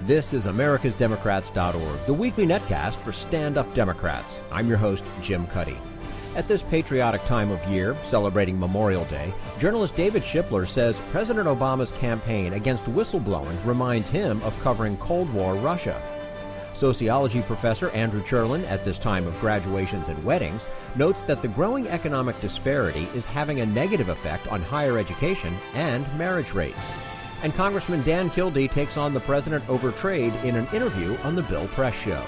This is americasdemocrats.org, the weekly netcast for stand-up Democrats. I'm your host, Jim Hightower. At this patriotic time of year, celebrating Memorial Day, journalist David Shipler says President Obama's campaign against whistleblowing reminds him of covering Cold War Russia. Sociology professor Andrew Cherlin, at this time of graduations and weddings, notes that the growing economic disparity is having a negative effect on higher education and marriage rates. And Congressman Dan Kildee takes on the president over trade in an interview on the Bill Press Show.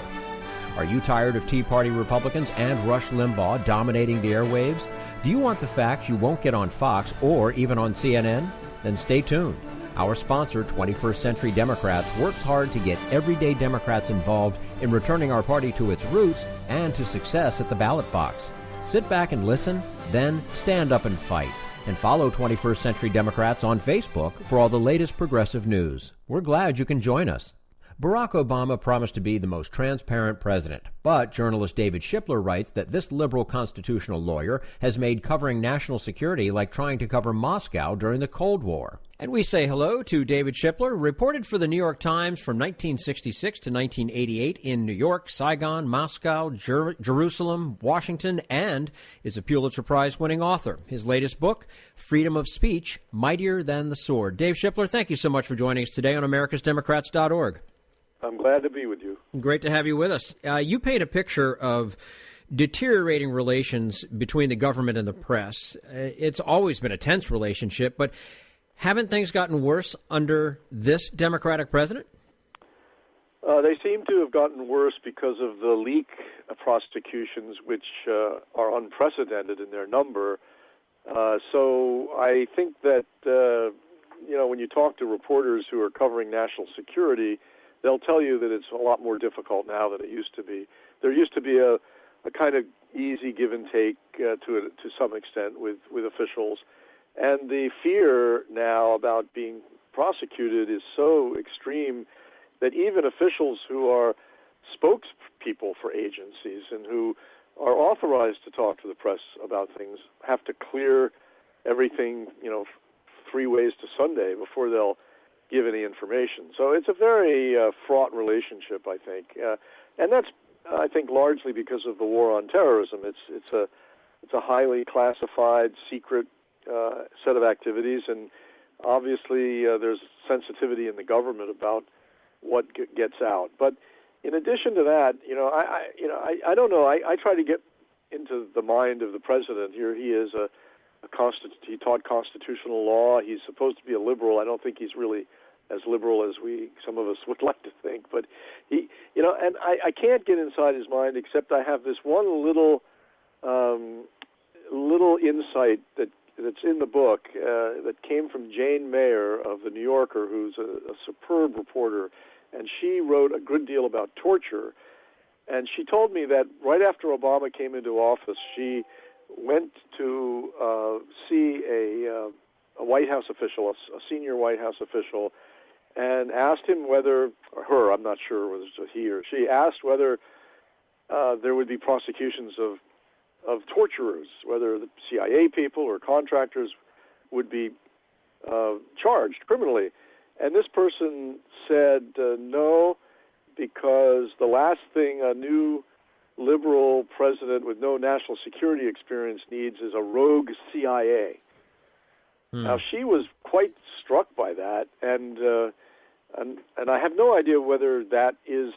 Are you tired of Tea Party Republicans and Rush Limbaugh dominating the airwaves? Do you want the facts you won't get on Fox or even on CNN? Then stay tuned. Our sponsor, 21st Century Democrats, works hard to get everyday Democrats involved in returning our party to its roots and to success at the ballot box. Sit back and listen, then stand up and fight. And follow 21st Century Democrats on Facebook for all the latest progressive news. We're glad you can join us. Barack Obama promised to be the most transparent president, but journalist David Shipler writes that this liberal constitutional lawyer has made covering national security like trying to cover Moscow during the Cold War. And we say hello to David Shipler, reported for the New York Times from 1966 to 1988 in New York, Saigon, Moscow, Jerusalem, Washington, and is a Pulitzer Prize-winning author. His latest book, Freedom of Speech, Mightier Than the Sword. Dave Shipler, thank you so much for joining us today on americasdemocrats.org. I'm glad to be with you. Great to have you with us. You paint a picture of deteriorating relations between the government and the press. It's always been a tense relationship, but haven't things gotten worse under this Democratic president? They seem to have gotten worse because of the leak prosecutions, which are unprecedented in their number. So I think that, when you talk to reporters who are covering national security, they'll tell you that it's a lot more difficult now than it used to be. There used to be a kind of easy give and take to some extent with officials. And the fear now about being prosecuted is so extreme that even officials who are spokespeople for agencies and who are authorized to talk to the press about things have to clear everything, 3 ways to Sunday before they'll give any information. So it's a very fraught relationship, I think, and that's, I think, largely because of the war on terrorism. It's a highly classified, secret set of activities, and obviously there's sensitivity in the government about what gets out. But in addition to that, I don't know. I try to get into the mind of the president. Here he is he taught constitutional law. He's supposed to be a liberal. I don't think he's really as liberal as some of us would like to think, but he, and I can't get inside his mind except I have this one little insight that's in the book that came from Jane Mayer of the New Yorker, who's a superb reporter, and she wrote a good deal about torture, and she told me that right after Obama came into office, she went to see a White House official, a senior White House official, and asked him whether, or her, I'm not sure whether it was he or she, asked whether there would be prosecutions of torturers, whether the CIA people or contractors would be charged criminally. And this person said no, because the last thing a new liberal president with no national security experience needs is a rogue CIA. Now, she was quite struck by that, and I have no idea whether that is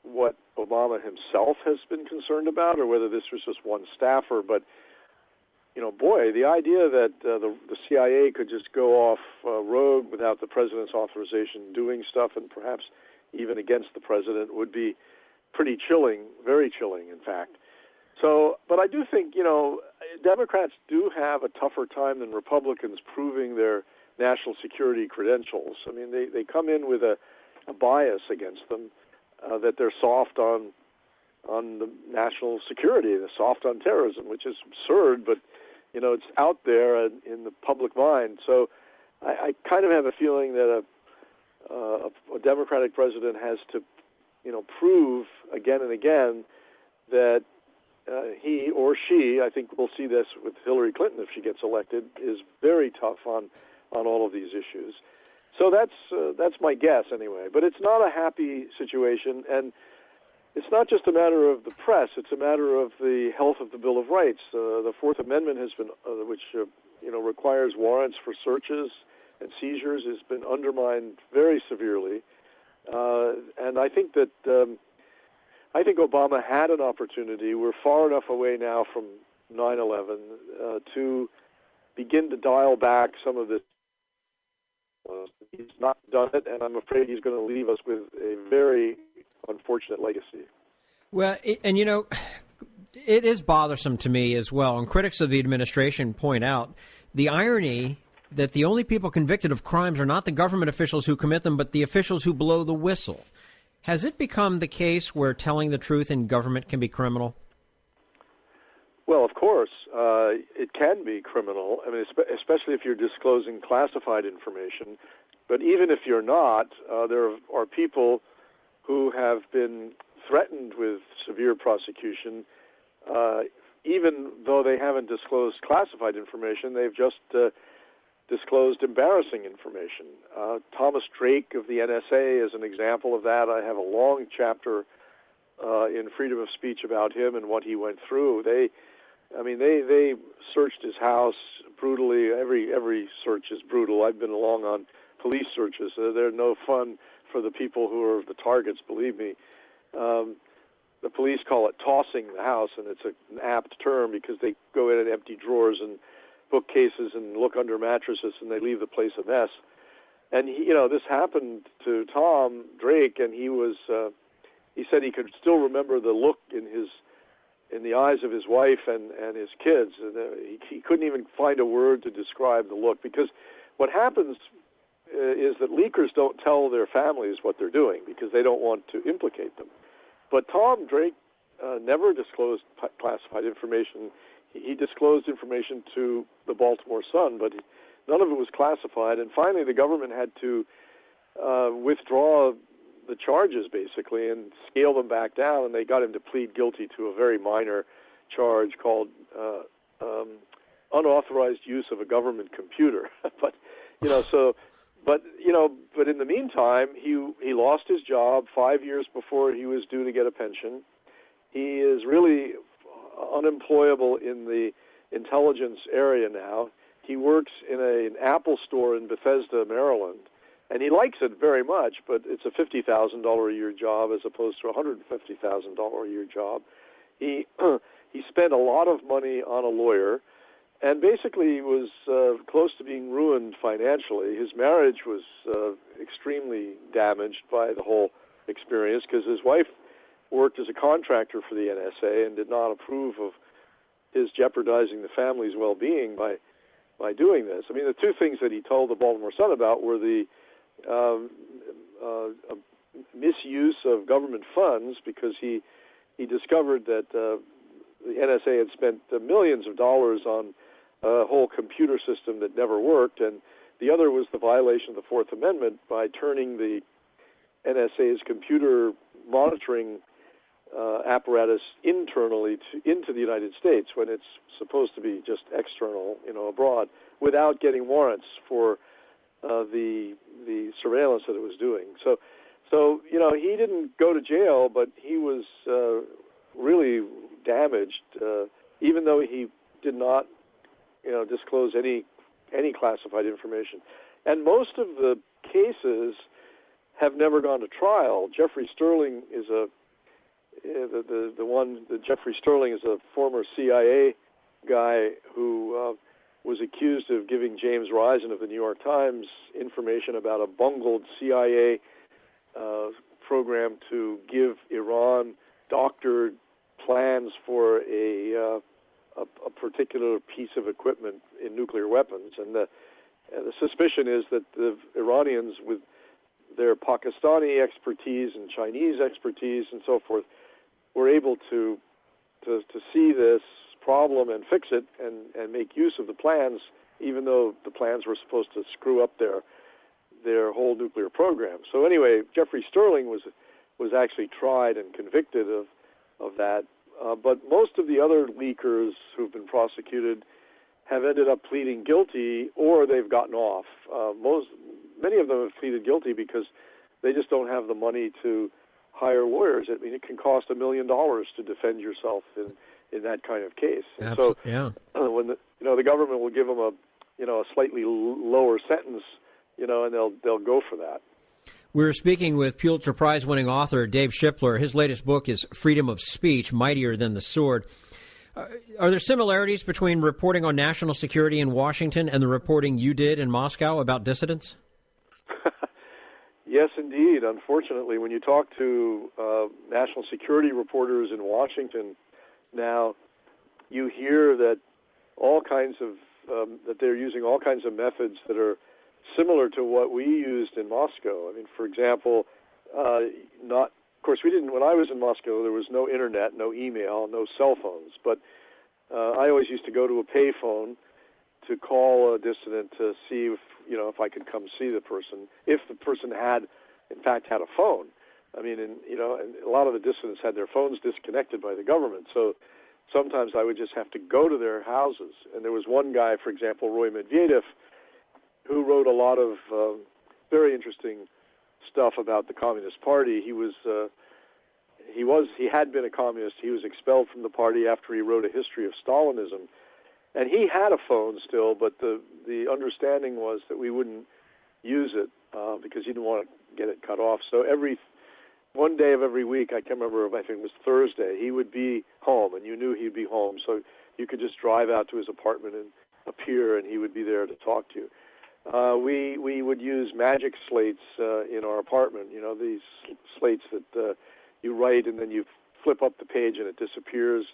what Obama himself has been concerned about, or whether this was just one staffer. But boy, the idea that the CIA could just go off rogue without the president's authorization, doing stuff, and perhaps even against the president, would be pretty chilling, very chilling, in fact. So, but I do think, Democrats do have a tougher time than Republicans proving their national security credentials. I mean, they come in with a bias against them, that they're soft on the national security, they're soft on terrorism, which is absurd, but, it's out there in the public mind. So I kind of have a feeling that a Democratic president has to, prove again and again that he or she, I think we'll see this with Hillary Clinton if she gets elected, is very tough on all of these issues. So that's my guess anyway. But it's not a happy situation, and it's not just a matter of the press. It's a matter of the health of the Bill of Rights. The Fourth Amendment has been, which requires warrants for searches and seizures, has been undermined very severely. And I think that Obama had an opportunity. We're far enough away now from 9/11 to begin to dial back some of this. He's not done it, and I'm afraid he's going to leave us with a very unfortunate legacy. Well, it is bothersome to me as well, and critics of the administration point out the irony that the only people convicted of crimes are not the government officials who commit them, but the officials who blow the whistle. Has it become the case where telling the truth in government can be criminal? Well, of course, it can be criminal. I mean, especially if you're disclosing classified information. But even if you're not, there are people who have been threatened with severe prosecution, even though they haven't disclosed classified information. They've just disclosed embarrassing information. Thomas Drake of the NSA is an example of that. I have a long chapter in Freedom of Speech about him and what he went through. They searched his house brutally. Every search is brutal. I've been along on police searches. They're no fun for the people who are the targets, believe me. The police call it tossing the house, and it's an apt term because they go in and empty drawers and bookcases and look under mattresses, and they leave the place a mess. And this happened to Tom Drake, and he said he could still remember the look in the eyes of his wife and his kids. And he couldn't even find a word to describe the look, because what happens is that leakers don't tell their families what they're doing because they don't want to implicate them. But Tom Drake never disclosed classified information. He disclosed information to the Baltimore Sun, but none of it was classified. And finally, the government had to withdraw the charges, basically, and scale them back down, and they got him to plead guilty to a very minor charge called unauthorized use of a government computer. But in the meantime, he lost his job 5 years before he was due to get a pension. He is really unemployable in the intelligence area now. He works in an Apple store in Bethesda, Maryland, and he likes it very much, but it's a $50,000 a year job as opposed to a $150,000 a year job. He spent a lot of money on a lawyer, and basically was close to being ruined financially. His marriage was extremely damaged by the whole experience because his wife worked as a contractor for the NSA and did not approve of his jeopardizing the family's well-being by doing this. I mean, the two things that he told the Baltimore Sun about were the misuse of government funds, because he discovered that the NSA had spent millions of dollars on a whole computer system that never worked, and the other was the violation of the Fourth Amendment by turning the NSA's computer monitoring apparatus internally into the United States when it's supposed to be just external, abroad, without getting warrants for the surveillance that it was doing. So he didn't go to jail, but he was really damaged, even though he did not disclose any classified information. And most of the cases have never gone to trial. Jeffrey Sterling is Jeffrey Sterling is a former CIA guy who was accused of giving James Risen of the New York Times information about a bungled CIA program to give Iran doctored plans for a particular piece of equipment in nuclear weapons. And the suspicion is that the Iranians, with their Pakistani expertise and Chinese expertise and so forth, were able to see this problem and fix it and make use of the plans, even though the plans were supposed to screw up their whole nuclear program. So anyway, Jeffrey Sterling was actually tried and convicted of that. But most of the other leakers who've been prosecuted have ended up pleading guilty, or they've gotten off. many of them have pleaded guilty because they just don't have the money to hire lawyers. I mean, it can cost $1 million to defend yourself in that kind of case. And so, when the government will give them a slightly lower sentence, and they'll go for that. We're speaking with Pulitzer Prize-winning author Dave Shipler. His latest book is Freedom of Speech, Mightier Than the Sword. Are there similarities between reporting on national security in Washington and the reporting you did in Moscow about dissidents? Yes, indeed. Unfortunately, when you talk to national security reporters in Washington now, you hear that that they're using all kinds of methods that are similar to what we used in Moscow. I mean, for example, of course, we didn't. When I was in Moscow, there was no internet, no email, no cell phones. But I always used to go to a payphone to call a dissident to see if I could come see the person, if the person had, in fact, had a phone. I mean, and a lot of the dissidents had their phones disconnected by the government, so sometimes I would just have to go to their houses. And there was one guy, for example, Roy Medvedev, who wrote a lot of very interesting stuff about the Communist Party. He had been a communist. He was expelled from the party after he wrote a history of Stalinism. And he had a phone still, but the understanding was that we wouldn't use it because he didn't want to get it cut off. So one day of every week, I can't remember, I think it was Thursday, he would be home, and you knew he'd be home. So you could just drive out to his apartment and appear, and he would be there to talk to you. We would use magic slates in our apartment, these slates that you write and then you flip up the page and it disappears.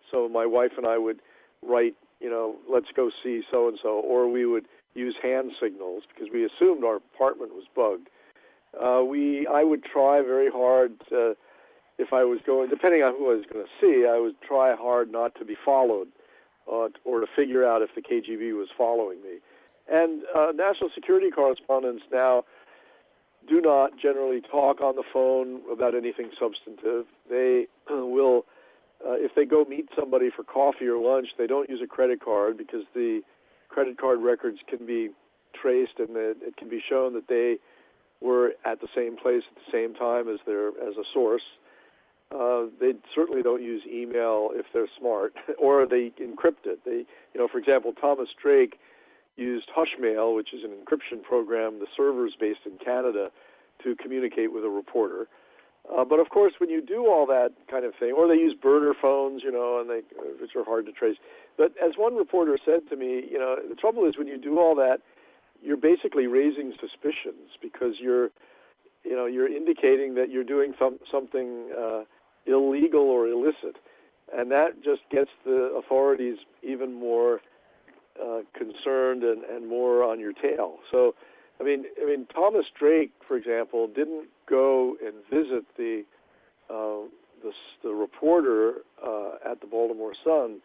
So my wife and I would write, let's go see so-and-so, or we would use hand signals because we assumed our apartment was bugged. I would try very hard, if I was going, depending on who I was going to see, I would try hard not to be followed or to figure out if the KGB was following me. And national security correspondents now do not generally talk on the phone about anything substantive. They will, if they go meet somebody for coffee or lunch, they don't use a credit card because the credit card records can be traced and it can be shown that they were at the same place at the same time as a source. They certainly don't use email if they're smart, or they encrypt it. For example, Thomas Drake used Hushmail, which is an encryption program, the servers based in Canada, to communicate with a reporter. But of course, when you do all that kind of thing, or they use burner phones, which are hard to trace. But as one reporter said to me, the trouble is when you do all that, you're basically raising suspicions because you're indicating that you're doing something illegal or illicit, and that just gets the authorities even more concerned and more on your tail. So, I mean, Thomas Drake, for example, didn't go and visit the reporter at the Baltimore Sun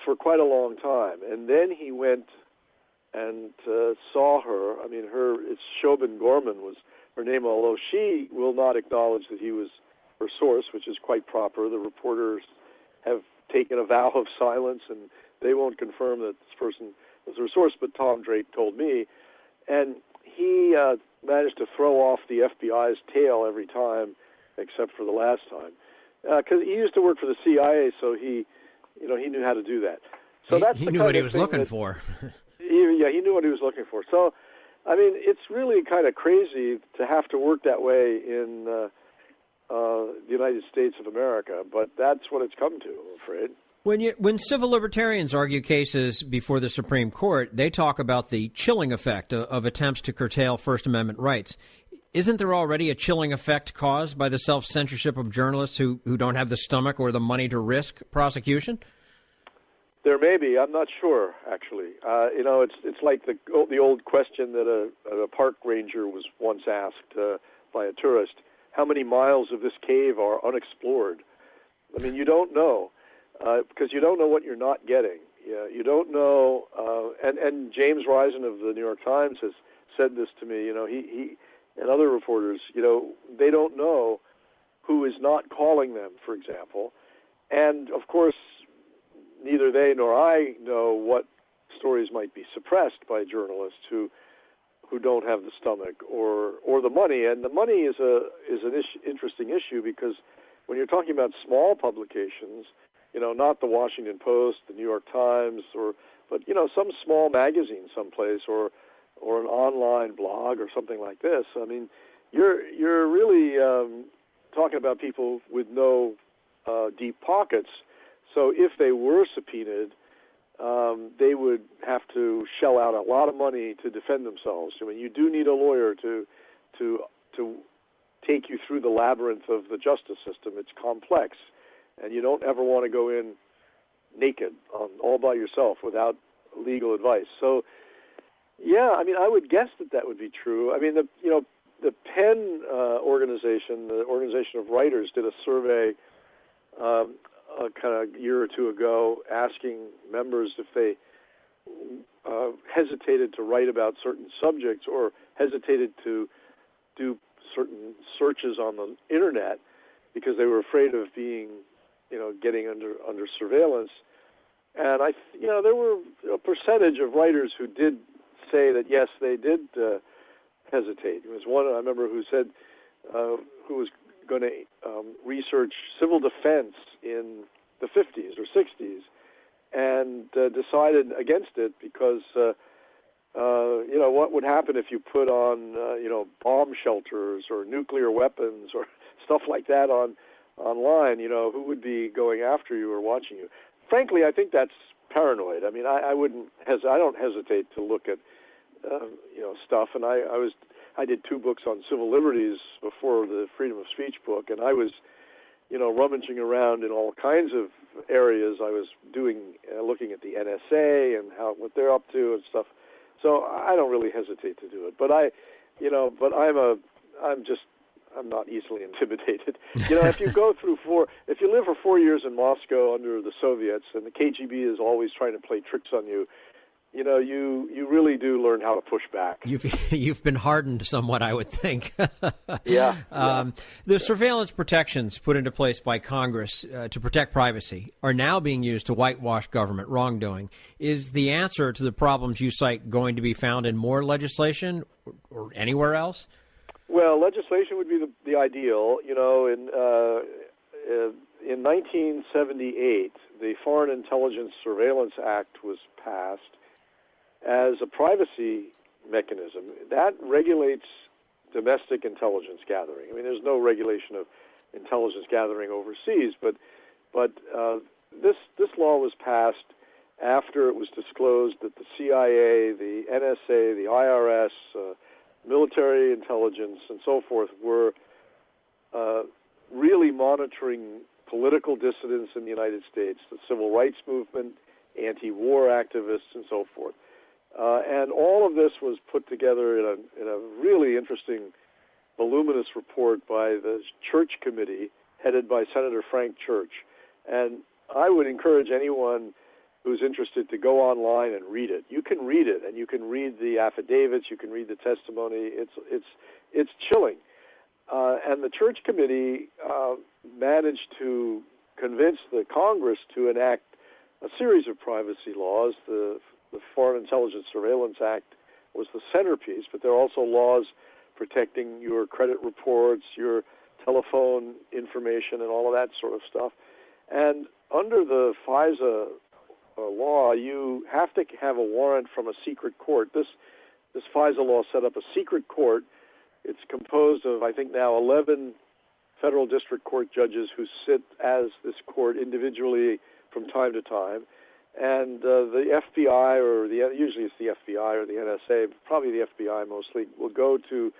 for quite a long time, and then he went and saw her. I mean, it's Shobin Gorman was her name, although she will not acknowledge that he was her source, which is quite proper. The reporters have taken a vow of silence, and they won't confirm that this person was her source, but Tom Drake told me. And he managed to throw off the FBI's tail every time, except for the last time. Because he used to work for the CIA, so he knew how to do that. So he knew what he was looking for. He knew what he was looking for. So, I mean, it's really kind of crazy to have to work that way in the United States of America, but that's what it's come to, I'm afraid. When civil libertarians argue cases before the Supreme Court, they talk about the chilling effect of attempts to curtail First Amendment rights. Isn't there already a chilling effect caused by the self-censorship of journalists who don't have the stomach or the money to risk prosecution? There may be. I'm not sure, actually. It's like the old question that a park ranger was once asked by a tourist: how many miles of this cave are unexplored? I mean, you don't know. Because you don't know what you're not getting. You don't know, and James Risen of the New York Times has said this to me. He and other reporters, they don't know who is not calling them, for example. And, of course, neither they nor I know what stories might be suppressed by journalists who who don't have the stomach or the money. And the money is an interesting issue, because when you're talking about small publications, not the Washington Post, the New York Times, but some small magazine someplace, or an online blog or something like this. I mean, you're really talking about people with no deep pockets. So if they were subpoenaed, they would have to shell out a lot of money to defend themselves. I mean, you do need a lawyer to take you through the labyrinth of the justice system. It's complex, and you don't ever want to go in naked, all by yourself, without legal advice. So, yeah, I mean, I would guess that would be true. I mean, the PEN organization, the Organization of Writers, did a survey a kind of year or two ago, asking members if they hesitated to write about certain subjects or hesitated to do certain searches on the internet because they were afraid of being, getting under surveillance. And there were a percentage of writers who did say that yes, they did hesitate. There was one I remember who said who was going to research civil defense in the 50s or 60s, and decided against it because, what would happen if you put on, bomb shelters or nuclear weapons or stuff like that online? Who would be going after you or watching you? Frankly, I think that's paranoid. I mean, I don't hesitate to look at, stuff, and I did 2 books on civil liberties before the freedom of speech book, and I was, rummaging around in all kinds of areas. I was looking at the NSA and what they're up to and stuff. So I don't really hesitate to do it. But I'm not easily intimidated. If you live for 4 years in Moscow under the Soviets, and the KGB is always trying to play tricks on you, you really do learn how to push back. You've been hardened somewhat, I would think. Yeah. The surveillance protections put into place by Congress to protect privacy are now being used to whitewash government wrongdoing. Is the answer to the problems you cite going to be found in more legislation or anywhere else? Well, legislation would be the ideal. In 1978, the Foreign Intelligence Surveillance Act was passed as a privacy mechanism. That regulates domestic intelligence gathering. I mean, there's no regulation of intelligence gathering overseas, but this law was passed after it was disclosed that the CIA, the NSA, the IRS, military intelligence, and so forth were really monitoring political dissidents in the United States, the civil rights movement, anti-war activists, and so forth. And all of this was put together in a really interesting, voluminous report by the Church Committee, headed by Senator Frank Church. And I would encourage anyone who's interested to go online and read it. You can read it, and you can read the affidavits, you can read the testimony. It's chilling. And the Church Committee managed to convince the Congress to enact a series of privacy laws. The Foreign Intelligence Surveillance Act was the centerpiece, but there are also laws protecting your credit reports, your telephone information, and all of that sort of stuff. And under the FISA law, you have to have a warrant from a secret court. This FISA law set up a secret court. It's composed of, I think now, 11 federal district court judges who sit as this court individually from time to time. And the FBI, usually it's the FBI or the NSA, probably the FBI mostly, will go to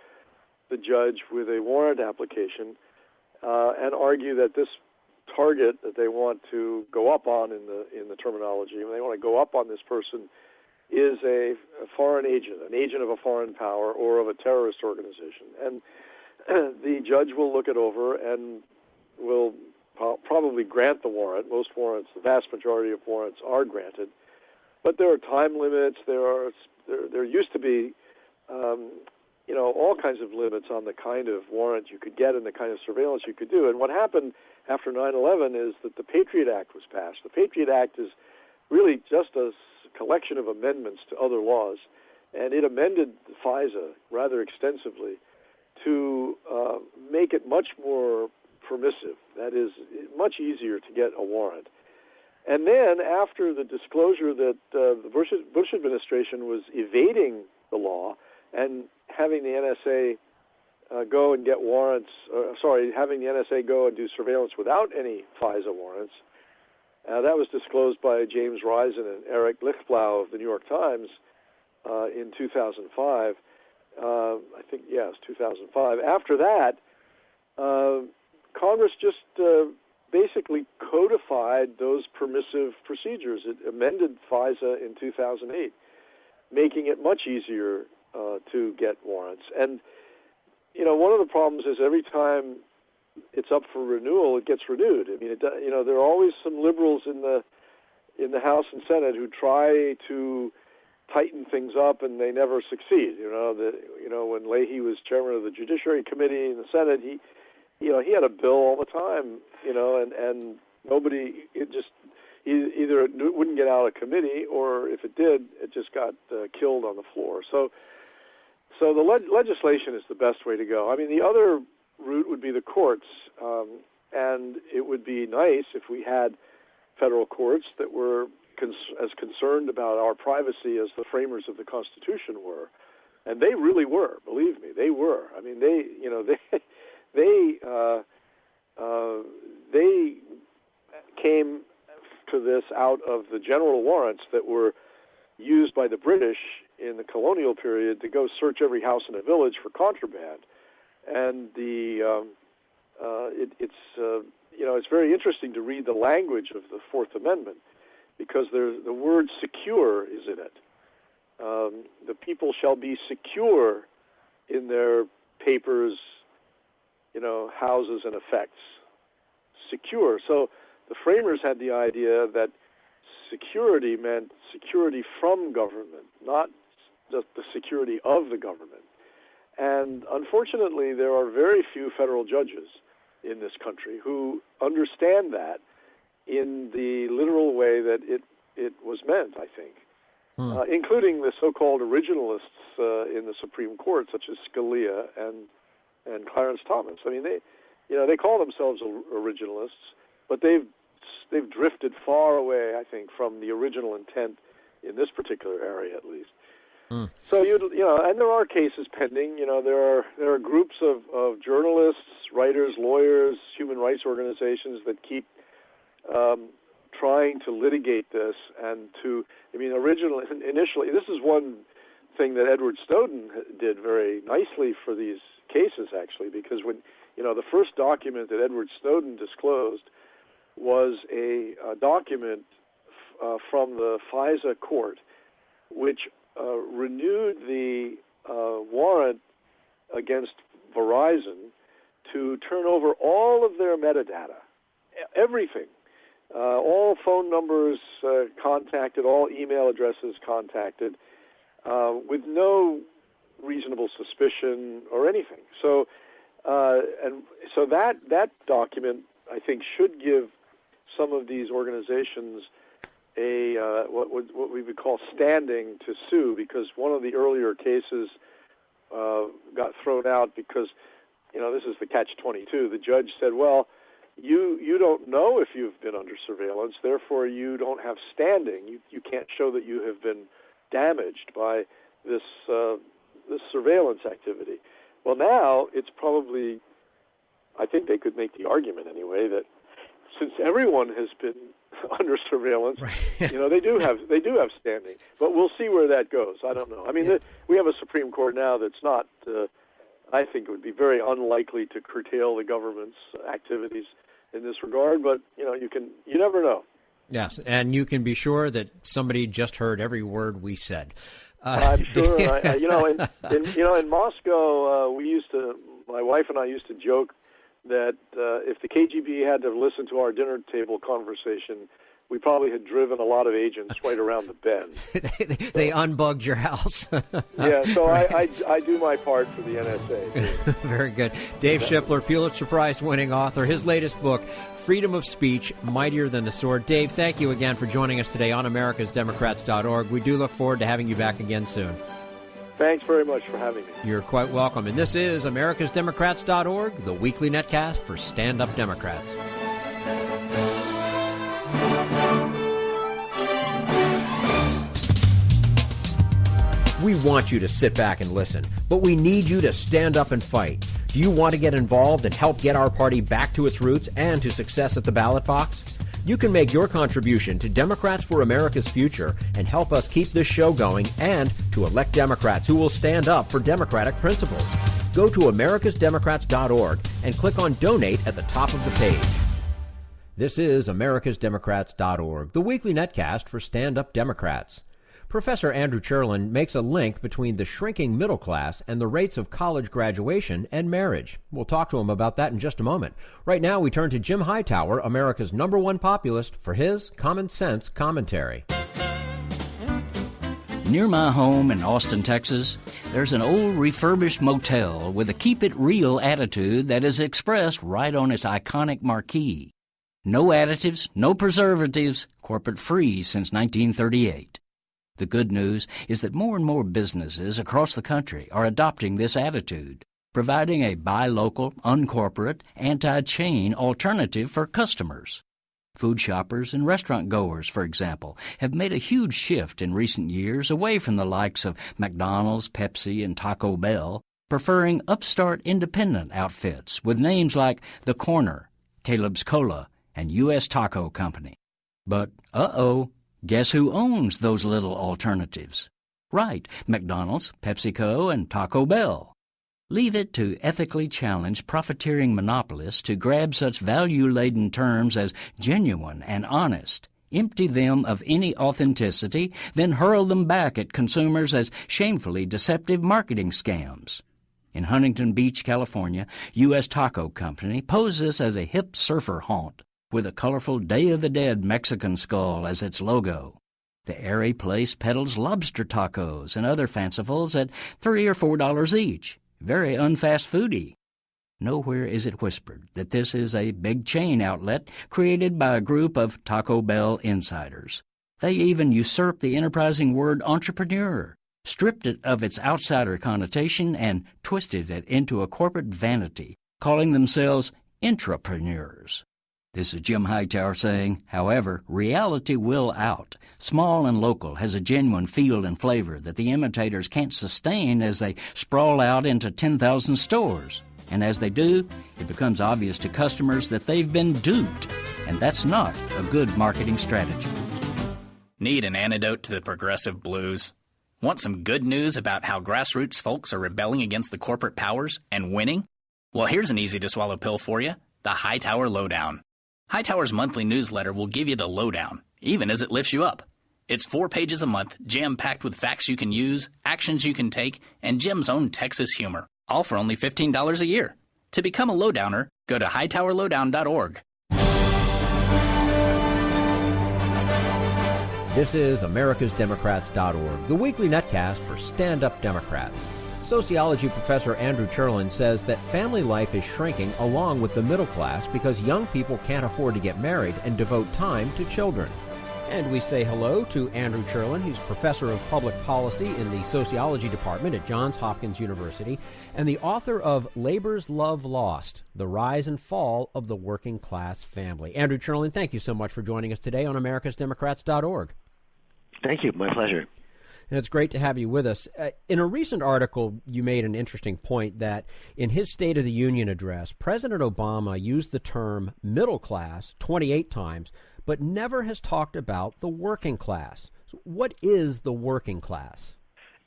the judge with a warrant application and argue that this target that they want to go up on in the terminology, when they want to go up on this person, is a foreign agent, an agent of a foreign power or of a terrorist organization. And the judge will look it over and will probably grant the warrant. Most warrants, the vast majority of warrants, are granted. But there are time limits. There used to be, all kinds of limits on the kind of warrant you could get and the kind of surveillance you could do. And what happened after 9/11 is that the Patriot Act was passed. The Patriot Act is really just a collection of amendments to other laws, and it amended FISA rather extensively to make it much more permissive. That is, much easier to get a warrant. And then after the disclosure that the Bush administration was evading the law and having the NSA go and get warrants, having the NSA go and do surveillance without any FISA warrants, that was disclosed by James Risen and Eric Lichtblau of the New York Times in 2005. I think, yes, 2005. After that, Congress just basically codified those permissive procedures. It amended FISA in 2008, making it much easier to get warrants. And, one of the problems is every time it's up for renewal, it gets renewed. I mean, there are always some liberals in the House and Senate who try to tighten things up, and they never succeed. When Leahy was chairman of the Judiciary Committee in the Senate, he had a bill all the time, and nobody, either it wouldn't get out of committee, or if it did, it just got killed on the floor. So the legislation is the best way to go. I mean, the other route would be the courts, and it would be nice if we had federal courts that were as concerned about our privacy as the framers of the Constitution were, and they really were. Believe me, they were. I mean, they came to this out of the general warrants that were used by the British in the colonial period to go search every house in a village for contraband. And it's very interesting to read the language of the Fourth Amendment, because the word secure is in it. The people shall be secure in their papers, houses and effects. Secure. So the framers had the idea that security meant security from government, not just the security of the government. And unfortunately, there are very few federal judges in this country who understand that in the literal way that it was meant, I think, including the so-called originalists in the Supreme Court, such as Scalia and Clarence Thomas. I mean, they call themselves originalists, but they've drifted far away, I think, from the original intent in this particular area, at least. So and there are cases pending. There are groups of journalists, writers, lawyers, human rights organizations that keep trying to litigate this and initially, this is one thing that Edward Snowden did very nicely for these cases, actually, because when the first document that Edward Snowden disclosed was a document from the FISA court, which renewed the warrant against Verizon to turn over all of their metadata, everything, all phone numbers contacted, all email addresses contacted, with no reasonable suspicion or anything. So that document, I think, should give some of these organizations what we would call standing to sue, because one of the earlier cases got thrown out because, this is the catch-22. The judge said, well, you don't know if you've been under surveillance, therefore you don't have standing. You can't show that you have been damaged by this surveillance activity. Well, now it's probably, I think they could make the argument anyway, that since everyone has been under surveillance, right. They do have standing. But we'll see where that goes. I don't know. I mean, we have a Supreme Court now that's not. I think it would be very unlikely to curtail the government's activities in this regard. But you never know. Yes, and you can be sure that somebody just heard every word we said. I'm sure. In Moscow, my wife and I used to joke that if the KGB had to listen to our dinner table conversation, we probably had driven a lot of agents right around the bend. They unbugged your house. Yeah, so right. I do my part for the NSA. Very good. Dave Shipler, Pulitzer Prize-winning author. His latest book, Freedom of Speech, Mightier Than the Sword. Dave, thank you again for joining us today on americasdemocrats.org. We do look forward to having you back again soon. Thanks very much for having me. You're quite welcome. And this is americasdemocrats.org, the weekly netcast for stand-up Democrats. We want you to sit back and listen, but we need you to stand up and fight. Do you want to get involved and help get our party back to its roots and to success at the ballot box? You can make your contribution to Democrats for America's Future and help us keep this show going and to elect Democrats who will stand up for democratic principles. Go to americasdemocrats.org and click on Donate at the top of the page. This is americasdemocrats.org, the weekly netcast for stand-up Democrats. Professor Andrew Cherlin makes a link between the shrinking middle class and the rates of college graduation and marriage. We'll talk to him about that in just a moment. Right now, we turn to Jim Hightower, America's #1 populist, for his common sense commentary. Near my home in Austin, Texas, there's an old refurbished motel with a keep-it-real attitude that is expressed right on its iconic marquee. No additives, no preservatives, corporate-free since 1938. The good news is that more and more businesses across the country are adopting this attitude, providing a buy local, uncorporate, anti-chain alternative for customers. Food shoppers and restaurant goers, for example, have made a huge shift in recent years away from the likes of McDonald's, Pepsi, and Taco Bell, preferring upstart independent outfits with names like The Corner, Caleb's Cola, and U.S. Taco Company. But, guess who owns those little alternatives? Right, McDonald's, PepsiCo, and Taco Bell. Leave it to ethically challenged profiteering monopolists to grab such value-laden terms as genuine and honest, empty them of any authenticity, then hurl them back at consumers as shamefully deceptive marketing scams. In Huntington Beach, California, U.S. Taco Company poses as a hip surfer haunt, with a colorful Day of the Dead Mexican skull as its logo. The airy place peddles lobster tacos and other fancifuls at $3 or $4 each. Very unfast foodie. Nowhere is it whispered that this is a big chain outlet created by a group of Taco Bell insiders. They even usurped the enterprising word entrepreneur, stripped it of its outsider connotation, and twisted it into a corporate vanity, calling themselves intrapreneurs. This is Jim Hightower saying, however, reality will out. Small and local has a genuine feel and flavor that the imitators can't sustain as they sprawl out into 10,000 stores. And as they do, it becomes obvious to customers that they've been duped, and that's not a good marketing strategy. Need an antidote to the progressive blues? Want some good news about how grassroots folks are rebelling against the corporate powers and winning? Well, here's an easy-to-swallow pill for you, the Hightower Lowdown. Hightower's monthly newsletter will give you the lowdown, even as it lifts you up. It's 4 pages a month, jam-packed with facts you can use, actions you can take, and Jim's own Texas humor, all for only $15 a year. To become a lowdowner, go to hightowerlowdown.org. This is americasdemocrats.org, the weekly netcast for stand-up Democrats. Sociology professor Andrew Cherlin says that family life is shrinking along with the middle class because young people can't afford to get married and devote time to children. And we say hello to Andrew Cherlin. He's professor of public policy in the sociology department at Johns Hopkins University and the author of Labor's Love Lost, The Rise and Fall of the Working Class Family. Andrew Cherlin, thank you so much for joining us today on americasdemocrats.org. Thank you. My pleasure. And it's great to have you with us. In a recent article, you made an interesting point that in his State of the Union address, President Obama used the term middle class 28 times, but never has talked about the working class. So what is the working class?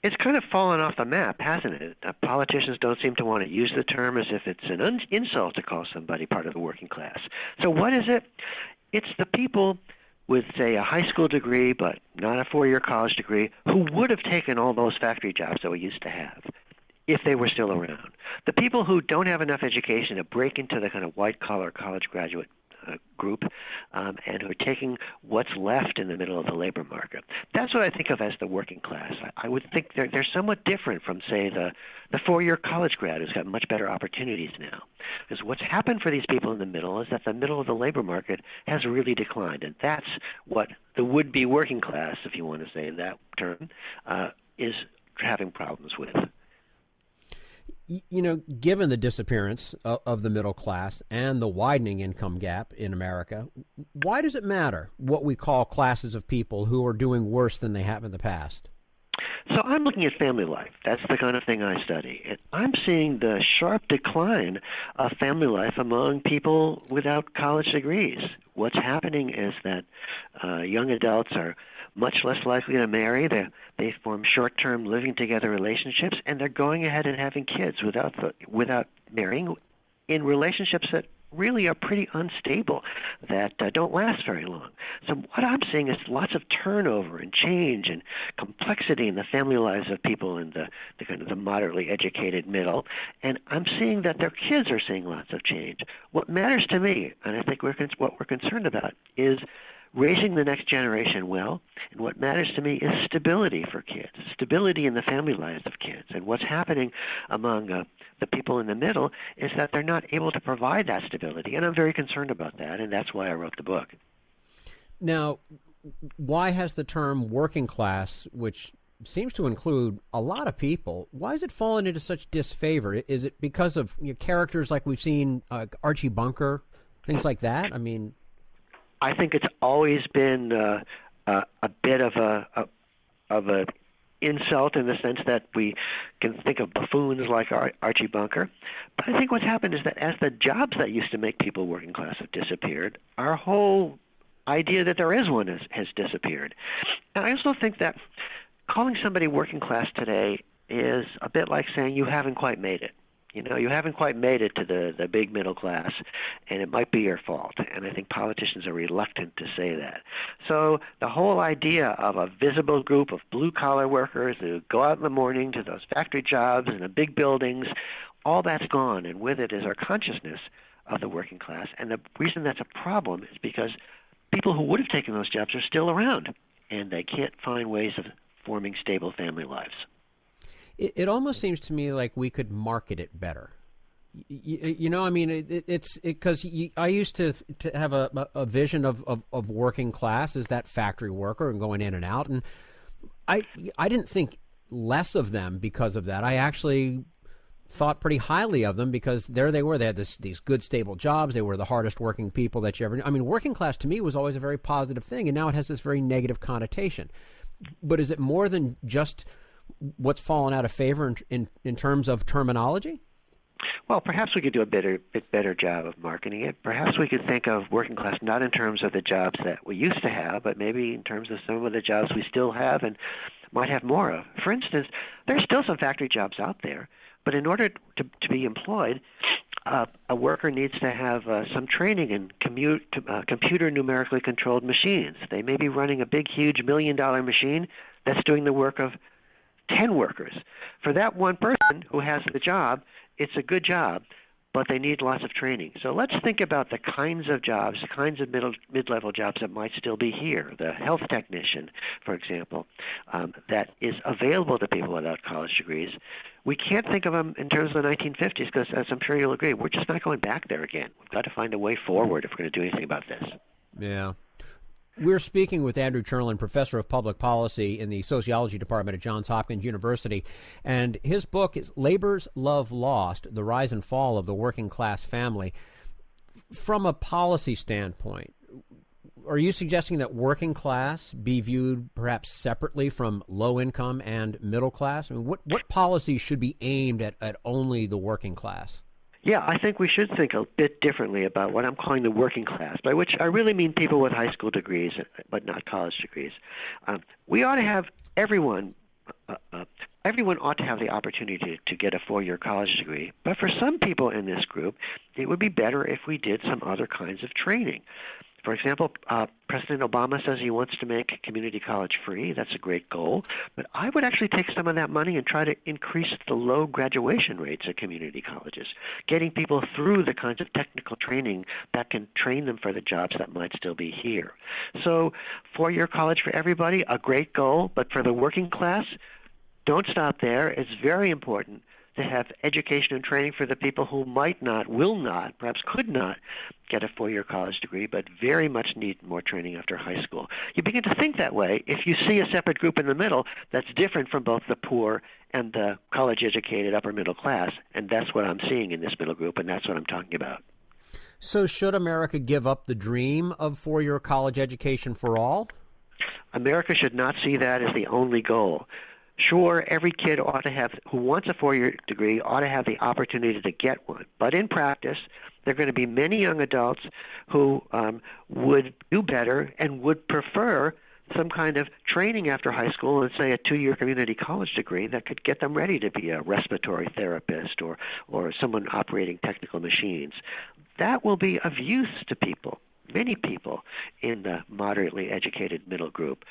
It's kind of fallen off the map, hasn't it? Politicians don't seem to want to use the term as if it's an insult to call somebody part of the working class. So what is it? It's the people with, say, a high school degree but not a 4-year college degree who would have taken all those factory jobs that we used to have if they were still around. The people who don't have enough education to break into the kind of white-collar college graduate group and who are taking what's left in the middle of the labor market. That's what I think of as the working class. I would think they're somewhat different from, say, the 4-year college grad who's got much better opportunities now. Because what's happened for these people in the middle is that the middle of the labor market has really declined, and that's what the would-be working class, if you want to say that term, is having problems with. You know, given the disappearance of the middle class and the widening income gap in America, why does it matter what we call classes of people who are doing worse than they have in the past? So I'm looking at family life. That's the kind of thing I study. And I'm seeing the sharp decline of family life among people without college degrees. What's happening is that young adults are much less likely to marry. They form short-term living together relationships, and they're going ahead and having kids without marrying in relationships that really are pretty unstable, that don't last very long. So what I'm seeing is lots of turnover and change and complexity in the family lives of people in the kind of the moderately educated middle, and I'm seeing that their kids are seeing lots of change. What matters to me, and I think what we're concerned about, is raising the next generation well, and what matters to me is stability for kids, stability in the family lives of kids. And what's happening among the people in the middle is that they're not able to provide that stability, and I'm very concerned about that, and that's why I wrote the book. Now, why has the term working class, which seems to include a lot of people, why has it fallen into such disfavor? Is it because of characters like we've seen Archie Bunker, things like that? I mean, I think it's always been a bit of a insult in the sense that we can think of buffoons like Archie Bunker. But I think what's happened is that as the jobs that used to make people working class have disappeared, our whole idea that there is one has disappeared. And I also think that calling somebody working class today is a bit like saying you haven't quite made it. You know, you haven't quite made it to the big middle class, and it might be your fault. And I think politicians are reluctant to say that. So the whole idea of a visible group of blue-collar workers who go out in the morning to those factory jobs and the big buildings, all that's gone, and with it is our consciousness of the working class. And the reason that's a problem is because people who would have taken those jobs are still around, and they can't find ways of forming stable family lives. It almost seems to me like we could market it better. You know, I mean, it's because I used to have a vision of working class as that factory worker and going in and out, and I didn't think less of them because of that. I actually thought pretty highly of them because there they were. They had these good, stable jobs. They were the hardest working people that you ever knew. I mean, working class to me was always a very positive thing, and now it has this very negative connotation. But is it more than just what's fallen out of favor in terms of terminology? Well, perhaps we could do a bit better job of marketing it. Perhaps we could think of working class not in terms of the jobs that we used to have, but maybe in terms of some of the jobs we still have and might have more of. For instance, there's still some factory jobs out there, but in order to be employed, a worker needs to have some training in computer numerically controlled machines. They may be running a big, huge $1 million machine that's doing the work of 10 workers. For that one person who has the job, it's a good job, but they need lots of training. So let's think about the kinds of jobs, the kinds of mid-level jobs that might still be here. The health technician, for example, that is available to people without college degrees. We can't think of them in terms of the 1950s because, as I'm sure you'll agree, we're just not going back there again. We've got to find a way forward if we're going to do anything about this. Yeah. We're speaking with Andrew Cherlin, professor of public policy in the sociology department at Johns Hopkins University, and his book is Labor's Love Lost, The Rise and Fall of the Working Class Family. From a policy standpoint, are you suggesting that working class be viewed perhaps separately from low income and middle class? I mean, what policies should be aimed at only the working class? Yeah, I think we should think a bit differently about what I'm calling the working class, by which I really mean people with high school degrees, but not college degrees. We ought to have everyone ought to have the opportunity to get a 4-year college degree. But for some people in this group, it would be better if we did some other kinds of training. For example, President Obama says he wants to make community college free. That's a great goal. But I would actually take some of that money and try to increase the low graduation rates at community colleges, getting people through the kinds of technical training that can train them for the jobs that might still be here. So 4-year college for everybody, a great goal. But for the working class, don't stop there. It's very important to have education and training for the people who might not, will not, perhaps could not get a 4-year college degree, but very much need more training after high school. You begin to think that way if you see a separate group in the middle that's different from both the poor and the college-educated upper middle class, and that's what I'm seeing in this middle group, and that's what I'm talking about. So should America give up the dream of 4-year college education for all? America should not see that as the only goal. Sure, every kid who wants a 4-year degree ought to have the opportunity to get one. But in practice, there are going to be many young adults who would do better and would prefer some kind of training after high school and, say, a 2-year community college degree that could get them ready to be a respiratory therapist or someone operating technical machines. That will be of use to people, many people in the moderately educated middle group.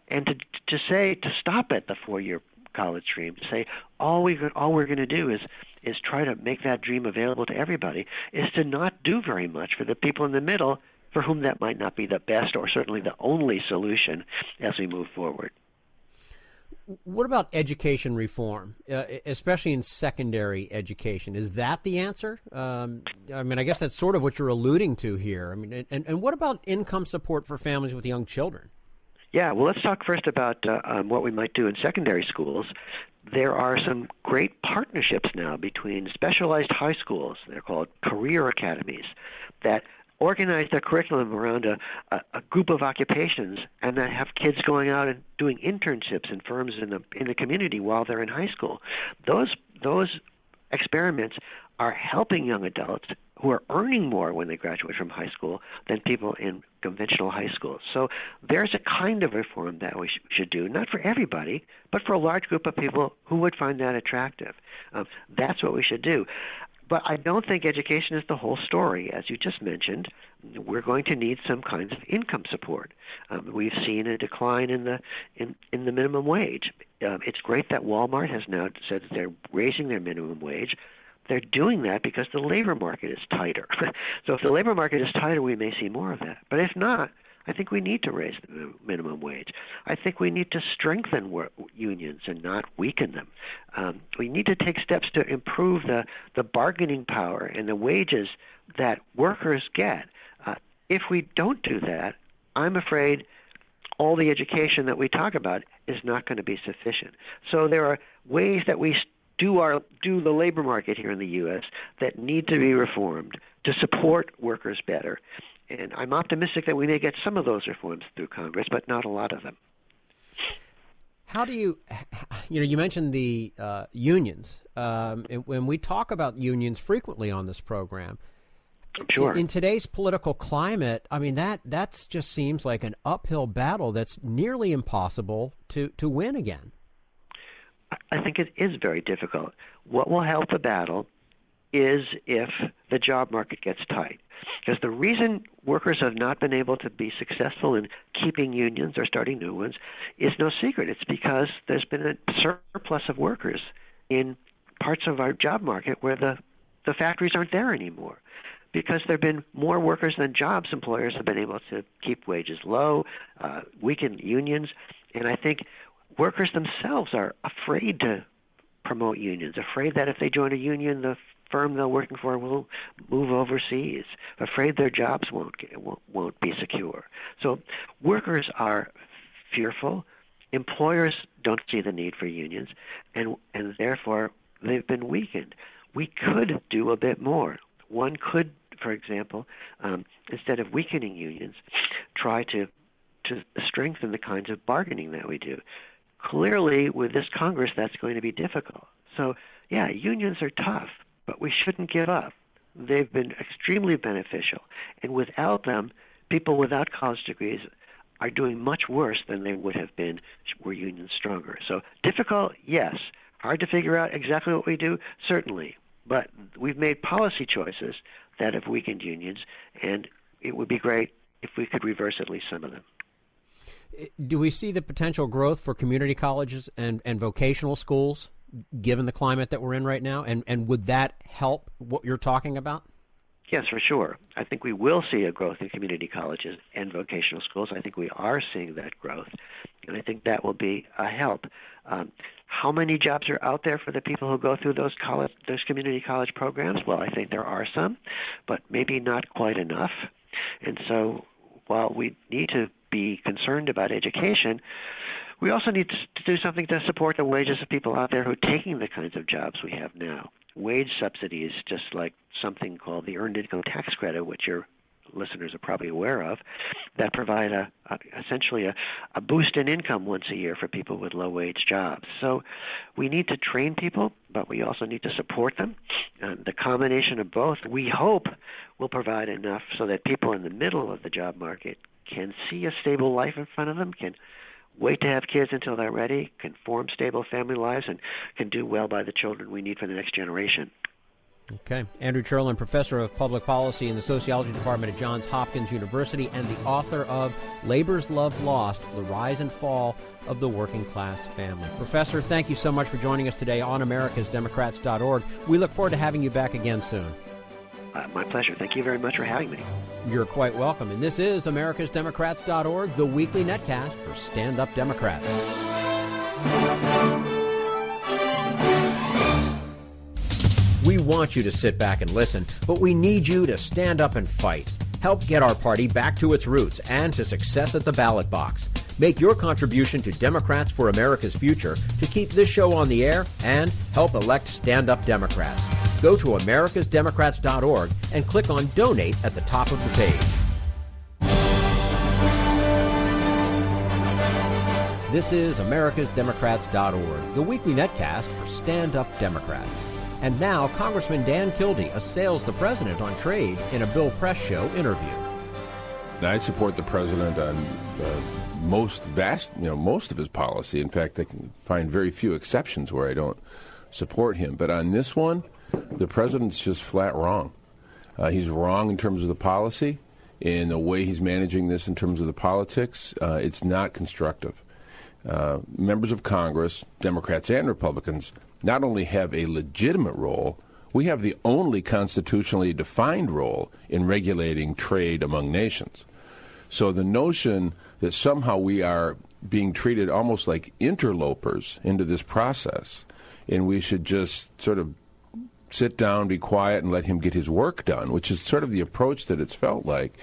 And to stop at the 4-year college dream, to say all we're going to do is try to make that dream available to everybody, is to not do very much for the people in the middle for whom that might not be the best or certainly the only solution as we move forward. What about education reform, especially in secondary education? Is that the answer? I mean, I guess that's sort of what you're alluding to here. I mean, and what about income support for families with young children? Yeah, well, let's talk first about what we might do in secondary schools. There are some great partnerships now between specialized high schools, they're called career academies, that organize their curriculum around a group of occupations and that have kids going out and doing internships in firms in the community while they're in high school. Those experiments are helping young adults who are earning more when they graduate from high school than people in conventional high schools. So there's a kind of reform that we should do, not for everybody, but for a large group of people who would find that attractive. That's what we should do. But I don't think education is the whole story. As you just mentioned, we're going to need some kinds of income support. We've seen a decline in the minimum wage. It's great that Walmart has now said that they're raising their minimum wage. They're doing that because the labor market is tighter. So if the labor market is tighter, we may see more of that. But if not, I think we need to raise the minimum wage. I think we need to strengthen unions and not weaken them. We need to take steps to improve the bargaining power and the wages that workers get. If we don't do that, I'm afraid all the education that we talk about is not going to be sufficient. So there are ways that we do the labor market here in the U.S. that need to be reformed to support workers better. And I'm optimistic that we may get some of those reforms through Congress, but not a lot of them. How do you mentioned the unions. And when we talk about unions frequently on this program, sure. In today's political climate, I mean, that just seems like an uphill battle that's nearly impossible to win again. I think it is very difficult. What will help the battle is if the job market gets tight. Because the reason workers have not been able to be successful in keeping unions or starting new ones is no secret. It's because there's been a surplus of workers in parts of our job market where the factories aren't there anymore. Because there have been more workers than jobs, employers have been able to keep wages low, weaken unions, and I think workers themselves are afraid to promote unions, afraid that if they join a union, the firm they're working for will move overseas, afraid their jobs won't be secure. So workers are fearful. Employers don't see the need for unions, and therefore they've been weakened. We could do a bit more. One could, for example, instead of weakening unions, try to strengthen the kinds of bargaining that we do. Clearly, with this Congress, that's going to be difficult. So, yeah, unions are tough, but we shouldn't give up. They've been extremely beneficial. And without them, people without college degrees are doing much worse than they would have been were unions stronger. So difficult, yes. Hard to figure out exactly what we do, certainly. But we've made policy choices that have weakened unions, and it would be great if we could reverse at least some of them. Do we see the potential growth for community colleges and vocational schools, given the climate that we're in right now? And would that help what you're talking about? Yes, for sure. I think we will see a growth in community colleges and vocational schools. I think we are seeing that growth, and I think that will be a help. How many jobs are out there for the people who go through those community college programs? Well, I think there are some, but maybe not quite enough. And so while we need to be concerned about education, we also need to do something to support the wages of people out there who are taking the kinds of jobs we have now. Wage subsidies, just like something called the Earned Income Tax Credit, which your listeners are probably aware of, that provide essentially a boost in income once a year for people with low-wage jobs. So we need to train people, but we also need to support them. The combination of both, we hope, will provide enough so that people in the middle of the job market can see a stable life in front of them, can wait to have kids until they're ready, can form stable family lives, and can do well by the children we need for the next generation. Okay. Andrew Cherlin, professor of public policy in the sociology department at Johns Hopkins University and the author of Labor's Love Lost, The Rise and Fall of the Working Class Family. Professor, thank you so much for joining us today on americasdemocrats.org. We look forward to having you back again soon. My pleasure. Thank you very much for having me. You're quite welcome. And this is americasdemocrats.org, the weekly netcast for Stand Up Democrats. We want you to sit back and listen, but we need you to stand up and fight. Help get our party back to its roots and to success at the ballot box. Make your contribution to Democrats for America's Future to keep this show on the air and help elect Stand Up Democrats. Go to americasdemocrats.org and click on Donate at the top of the page. This is americasdemocrats.org, the weekly netcast for Stand Up Democrats. And now, Congressman Dan Kildee assails the president on trade in a Bill Press Show interview. I support the president on most of his policy. In fact, I can find very few exceptions where I don't support him. But on this one, the president's just flat wrong. He's wrong in terms of the policy, in the way he's managing this in terms of the politics. It's not constructive. Members of Congress, Democrats and Republicans, not only have a legitimate role, we have the only constitutionally defined role in regulating trade among nations. So the notion that somehow we are being treated almost like interlopers into this process, and we should just sort of sit down, be quiet, and let him get his work done, which is sort of the approach that it's felt like,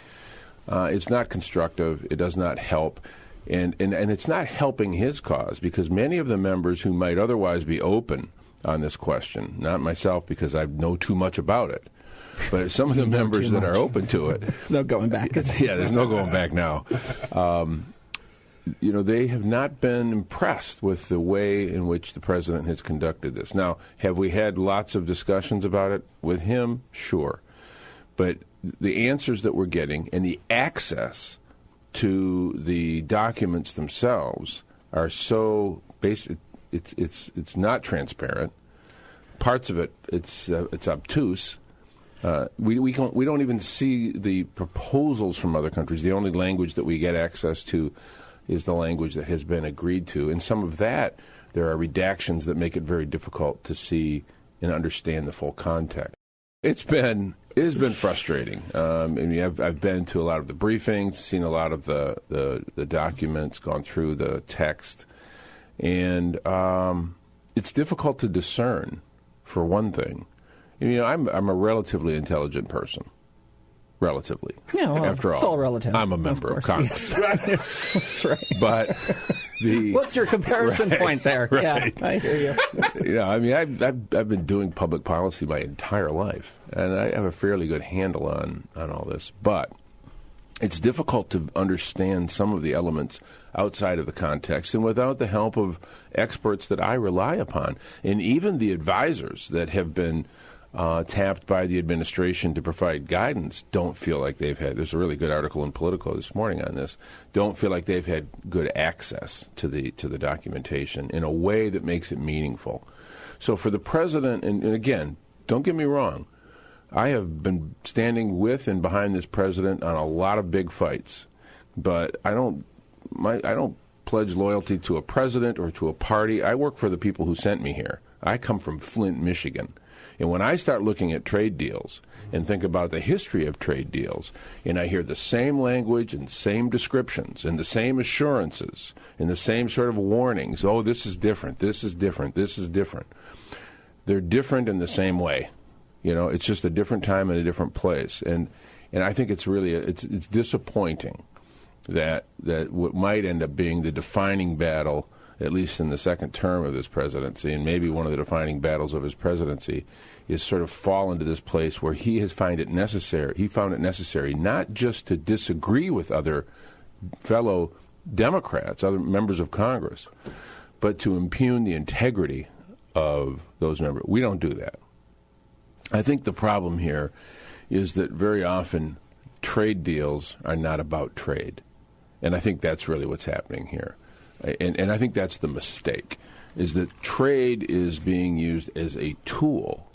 it's not constructive. It does not help. And it's not helping his cause, because many of the members who might otherwise be open on this question, not myself because I know too much about it, but some of the members that are open to it. There's no going back. Yeah, there's no going back now. They have not been impressed with the way in which the president has conducted this. Now, have we had lots of discussions about it with him? Sure. But the answers that we're getting and the access to the documents themselves are so basic. It's not transparent. Parts of it, it's obtuse. We don't even see the proposals from other countries. The only language that we get access to is the language that has been agreed to. And some of that, there are redactions that make it very difficult to see and understand the full context. It has been frustrating. I've been to a lot of the briefings, seen a lot of the documents, gone through the text, and it's difficult to discern, for one thing. I'm a relatively intelligent person. Relatively. Yeah, well, after it's all, all relative. I'm a member of Congress. Yes. That's right. But what's your comparison point there? Right. Yeah, I hear you. I've been doing public policy my entire life, and I have a fairly good handle on all this. But it's difficult to understand some of the elements outside of the context and without the help of experts that I rely upon, and even the advisors that have been tapped by the administration to provide guidance don't feel like they've had, there's a really good article in Politico this morning on this, don't feel like they've had good access to the documentation in a way that makes it meaningful. So for the president, and again, don't get me wrong, I have been standing with and behind this president on a lot of big fights, but I don't pledge loyalty to a president or to a party. I work for the people who sent me here. I come from Flint, Michigan. And when I start looking at trade deals and think about the history of trade deals, and I hear the same language and same descriptions and the same assurances and the same sort of warnings, oh, this is different, this is different, this is different. They're different in the same way. It's just a different time and a different place. And I think it's really, it's disappointing that what might end up being the defining battle, at least in the second term of this presidency, and maybe one of the defining battles of his presidency, is sort of fall into this place where he found it necessary not just to disagree with other fellow Democrats, other members of Congress, but to impugn the integrity of those members. We don't do that. I think the problem here is that very often trade deals are not about trade. And I think that's really what's happening here. And I think that's the mistake, is that trade is being used as a tool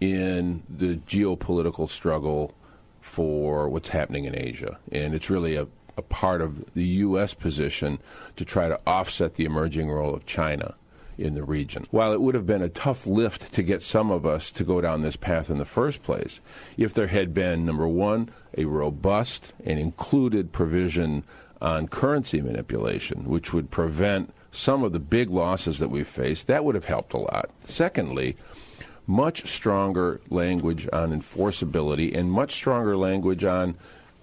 in the geopolitical struggle for what's happening in Asia. And it's really a part of the U.S. position to try to offset the emerging role of China in the region. While it would have been a tough lift to get some of us to go down this path in the first place, if there had been, number one, a robust and included provision on currency manipulation, which would prevent some of the big losses that we've faced, that would have helped a lot. Secondly, much stronger language on enforceability and much stronger language on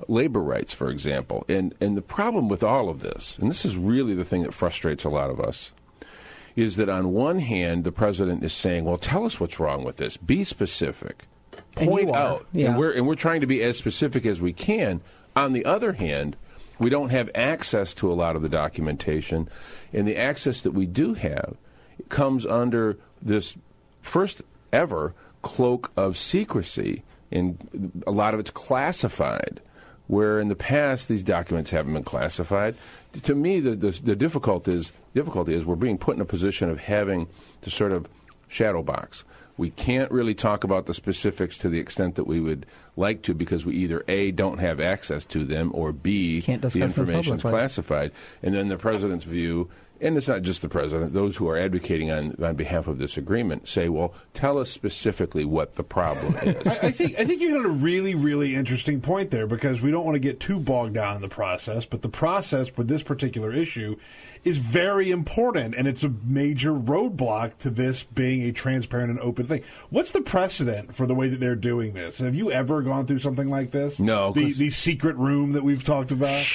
labor rights, for example. And the problem with all of this, and this is really the thing that frustrates a lot of us, is that on one hand, the president is saying, well, tell us what's wrong with this. Be specific. Point out. Yeah. And we're trying to be as specific as we can. On the other hand, we don't have access to a lot of the documentation, and the access that we do have comes under this first ever cloak of secrecy, and a lot of it's classified, where in the past these documents haven't been classified. To me, the difficulty is we're being put in a position of having to sort of shadow box. We can't really talk about the specifics to the extent that we would like to, because we either A, don't have access to them, or B, the information is classified. And then the president's view, and it's not just the president, those who are advocating on behalf of this agreement say, well, tell us specifically what the problem is. I think you hit a really, really interesting point there, because we don't want to get too bogged down in the process, but the process for this particular issue is very important, and it's a major roadblock to this being a transparent and open thing. What's the precedent for the way that they're doing this? Have you ever gone through something like this? No. The secret room that we've talked about?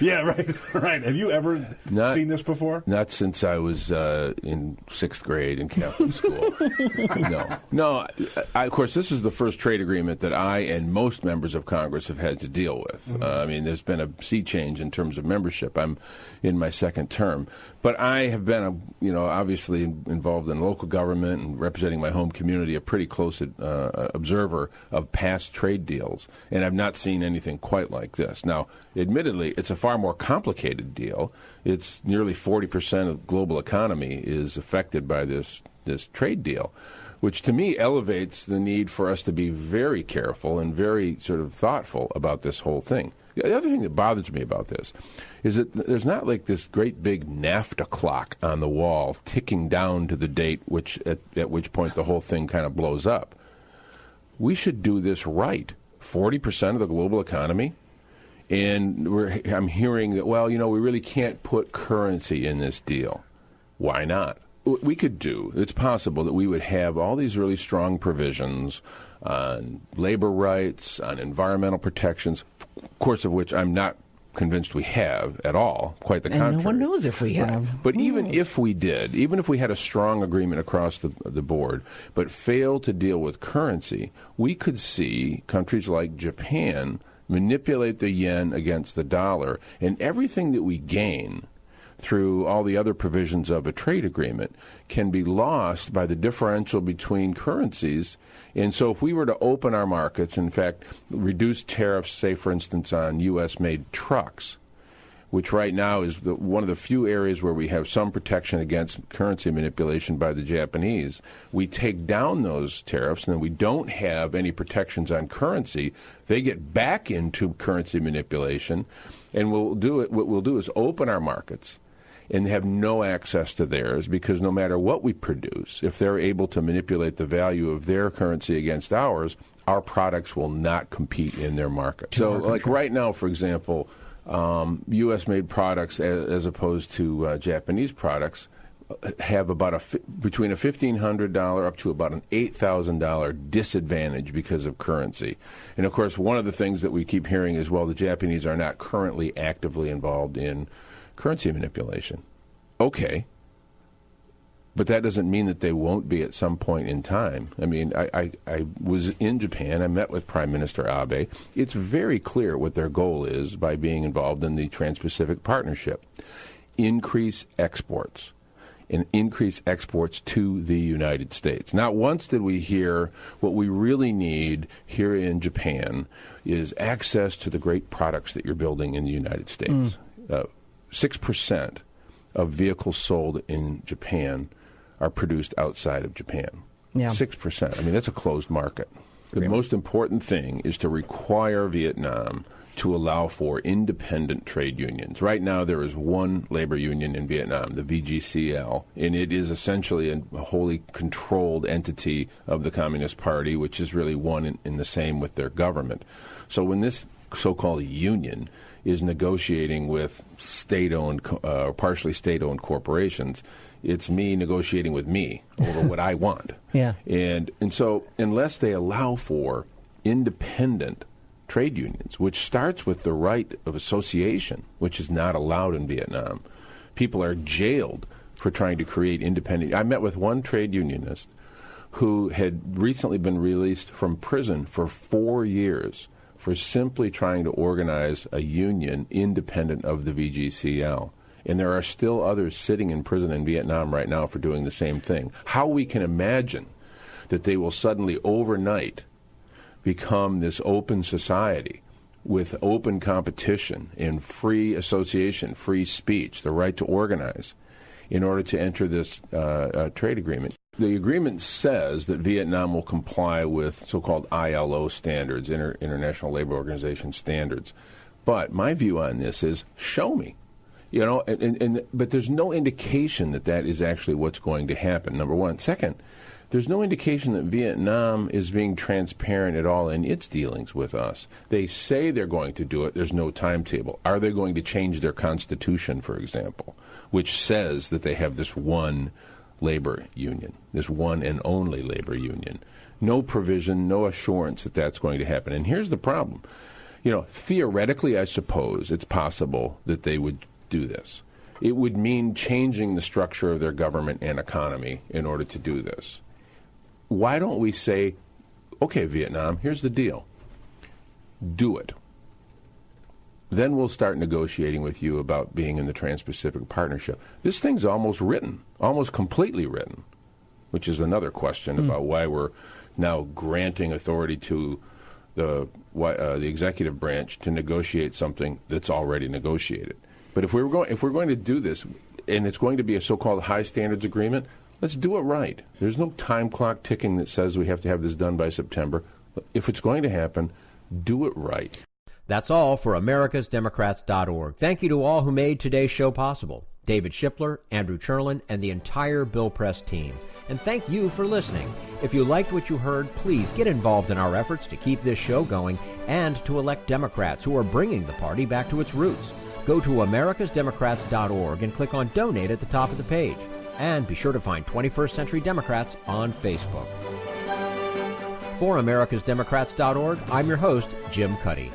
Yeah, right. Have you ever seen this before? Not since I was in 6th grade in Catholic school. No. Of course, this is the first trade agreement that I and most members of Congress have had to deal with. Mm-hmm. There's been a sea change in terms of membership. I'm in my second term. But I have been, obviously involved in local government and representing my home community, a pretty close observer of past trade deals, and I've not seen anything quite like this. Now, admittedly, it's a far more complicated deal. It's nearly 40% of the global economy is affected by this trade deal, which to me elevates the need for us to be very careful and very sort of thoughtful about this whole thing. The other thing that bothers me about this is that there's not like this great big NAFTA clock on the wall ticking down to the date at which point the whole thing kind of blows up. We should do this right. 40% of the global economy, and I'm hearing that, we really can't put currency in this deal. Why not? It's possible that we would have all these really strong provisions on labor rights, on environmental protections, of course of which I'm not convinced we have at all, quite the contrary. And no one knows if we have. But even if we did, even if we had a strong agreement across the board, but failed to deal with currency, we could see countries like Japan manipulate the yen against the dollar, and everything that we gain through all the other provisions of a trade agreement can be lost by the differential between currencies. And so if we were to open our markets, in fact, reduce tariffs, say, for instance, on U.S.-made trucks, which right now is one of the few areas where we have some protection against currency manipulation by the Japanese, we take down those tariffs, and then we don't have any protections on currency. They get back into currency manipulation, and what we'll do is open our markets and have no access to theirs, because no matter what we produce, if they're able to manipulate the value of their currency against ours, our products will not compete in their market. So, like right now, for example, U.S.-made products as opposed to Japanese products have about between a $1,500 up to about an $8,000 disadvantage because of currency. And, of course, one of the things that we keep hearing is, well, the Japanese are not currently actively involved in currency manipulation. Okay. But that doesn't mean that they won't be at some point in time. I mean, I was in Japan. I met with Prime Minister Abe. It's very clear what their goal is by being involved in the Trans-Pacific Partnership. Increase exports. And increase exports to the United States. Not once did we hear what we really need here in Japan is access to the great products that you're building in the United States. 6% of vehicles sold in Japan are produced outside of Japan. Yeah. 6%. I mean, that's a closed market. The most important thing is to require Vietnam to allow for independent trade unions. Right now, there is one labor union in Vietnam, the VGCL, and it is essentially a wholly controlled entity of the Communist Party, which is really one in the same with their government. So when this so-called union is negotiating with state-owned, partially state-owned corporations, it's me negotiating with me over what I want. Yeah. And so unless they allow for independent trade unions, which starts with the right of association, which is not allowed in Vietnam. People are jailed for trying to create independent. I met with one trade unionist who had recently been released from prison for 4 years for simply trying to organize a union independent of the VGCL. And there are still others sitting in prison in Vietnam right now for doing the same thing. How we can imagine that they will suddenly overnight become this open society with open competition and free association, free speech, the right to organize, in order to enter this trade agreement. The agreement says that Vietnam will comply with so-called ILO standards, International Labor Organization standards. But my view on this is, show me. You know, but there's no indication that that is actually what's going to happen, number one. Second, there's no indication that Vietnam is being transparent at all in its dealings with us. They say they're going to do it. There's no timetable. Are they going to change their constitution, for example, which says that they have this one labor union, this one and only labor union? No provision, no assurance that that's going to happen. And here's the problem. You know, theoretically, I suppose it's possible that they would do this. It would mean changing the structure of their government and economy in order to do this. Why don't we say, okay, Vietnam, here's the deal. Do it. Then we'll start negotiating with you about being in the Trans-Pacific Partnership. This thing's almost written, almost completely written, which is another question about why we're now granting authority to the executive branch to negotiate something that's already negotiated. But if we're going to do this, and it's going to be a so-called high standards agreement, let's do it right. There's no time clock ticking that says we have to have this done by September. If it's going to happen, do it right. That's all for americasdemocrats.org. Thank you to all who made today's show possible. David Shipler, Andrew Cherlin, and the entire Bill Press team. And thank you for listening. If you liked what you heard, please get involved in our efforts to keep this show going and to elect Democrats who are bringing the party back to its roots. Go to americasdemocrats.org and click on Donate at the top of the page. And be sure to find 21st Century Democrats on Facebook. For americasdemocrats.org, I'm your host, Jim Cuddy.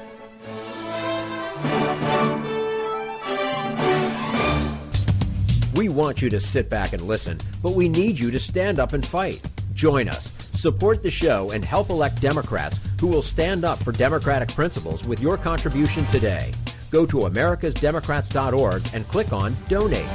We want you to sit back and listen, but we need you to stand up and fight. Join us. Support the show and help elect Democrats who will stand up for democratic principles with your contribution today. Go to americasdemocrats.org and click on Donate.